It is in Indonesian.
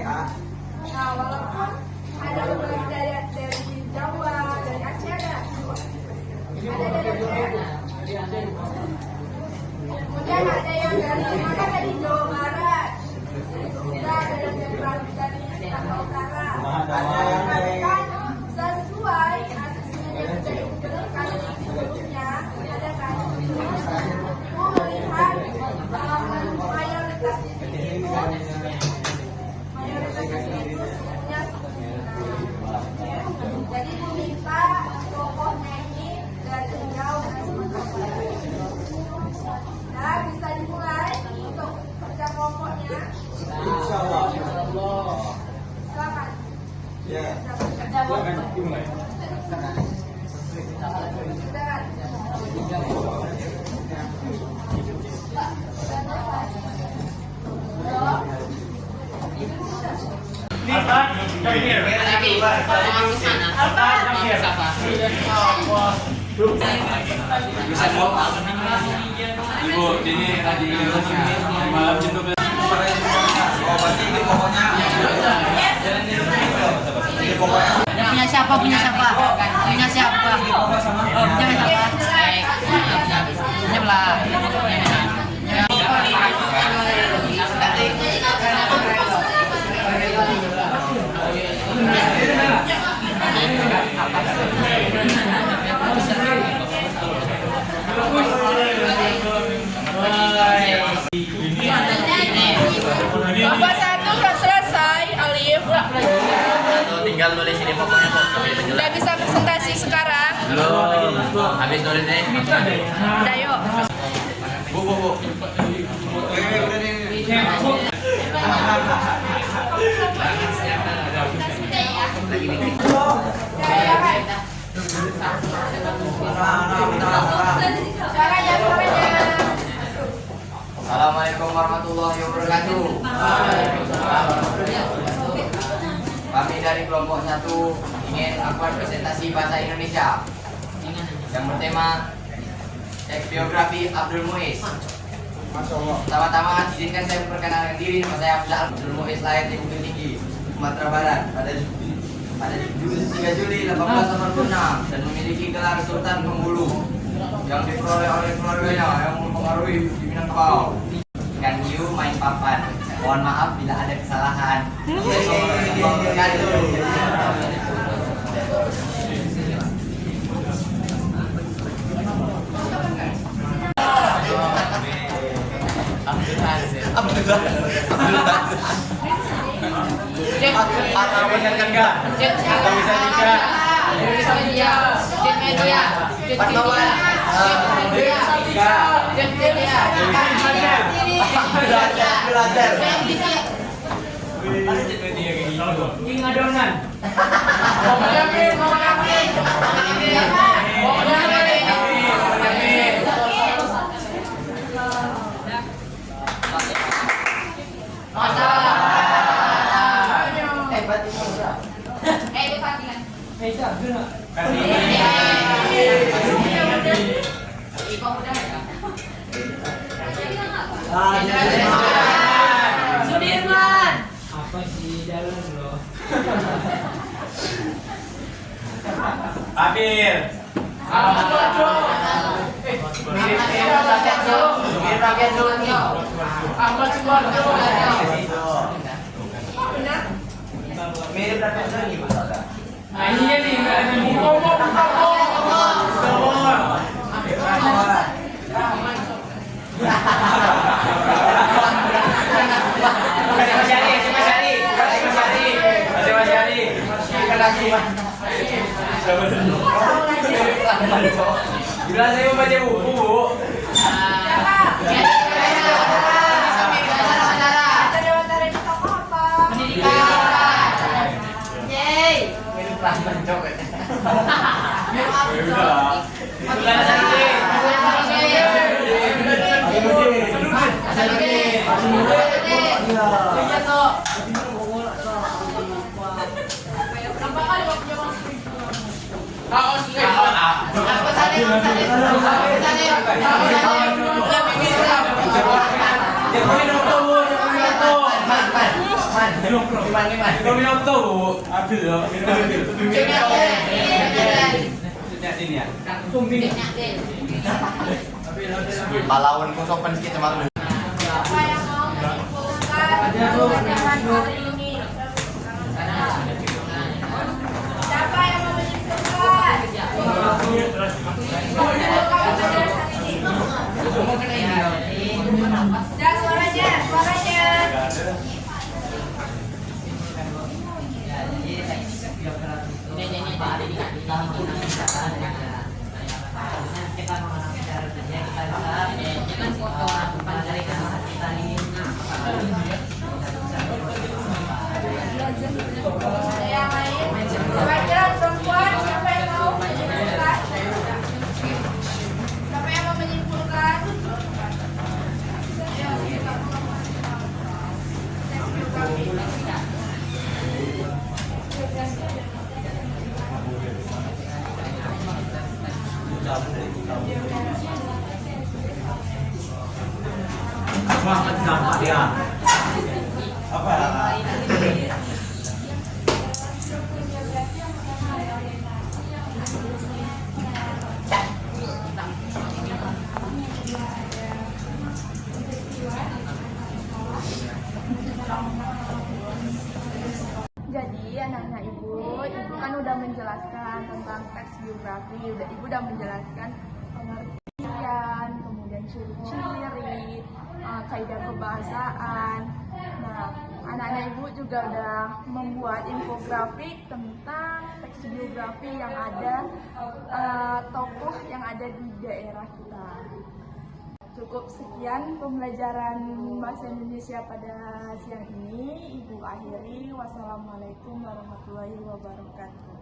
ya. Nah, walaupun ada beberapa dari Jawa, dari Aceh ada dari Aceh. Kemudian ada yang dari mana, dari Jawa Barat, ada yang dari Sumatera Utara. Ada yang mereka sesuai asesmen yang sudah diberikan sebelumnya. Ada kan ibu melihat mayoritas di sini itu sebenarnya jadi ibu minta tokohnya ini dari jauh dan sementara. Nah, bisa dimulai untuk kerja kelompoknya. Insyaallah. Silakan. Ya. Silakan dimulai. Ibu, ini lagi malam cinta. Punya siapa? Punya siapa? Punya siapa? Punya siapa? Punya belah. Bapak satu udah selesai, Alif. Tinggal nulis ini pokoknya kok. Udah bisa presentasi sekarang. Belum. Habis nulis ini. Udah yuk. Bu. Assalamualaikum warahmatullahi wabarakatuh. Kami dari kelompok 1 ingin melakukan presentasi bahasa Indonesia yang bertema teks biografi Abdul Muiz. Pertama-tama izinkan saya memperkenalkan diri. Nama saya Abdul Muiz, lahir di Bukit Tinggi, Sumatera Barat pada 3 Juli 1886 dan memiliki gelar Sultan Bengkulu yang diperoleh oleh keluarganya yang mempengaruhi di Minangkabau. Kan you main papan. Mohon maaf bila ada kesalahan. Sudirman. Apa sih jalan loh? Amir. Mirip Rakyat gimana? Nah iya nih, Bila saya membaca buku, Bu. Gimana? Kau minum tahu? Ambil loh. Sejak ini ya. Pahlawanku sopan sedikit sama lu. Siapa yang mau menyimpulkan pelajaran kali ini? Siapa yang mau menyimpulkan? Dan suaranya. Ada yang lain? Kira-kira perempuan siapa yang mau menyimpulkan? Siapa yang mau menyimpulkan? Ayo, kita Jadi anak-anak ibu kan udah menjelaskan tentang teks biografi, ibu udah menjelaskan pengertian, kemudian ciri-ciri, kaidah kebahasaan. Nah, anak-anak ibu juga udah membuat infografik tentang teks biografi yang ada tokoh yang ada di daerah kita. Cukup sekian pembelajaran bahasa Indonesia pada siang ini. Ibu akhiri. Wassalamualaikum warahmatullahi wabarakatuh.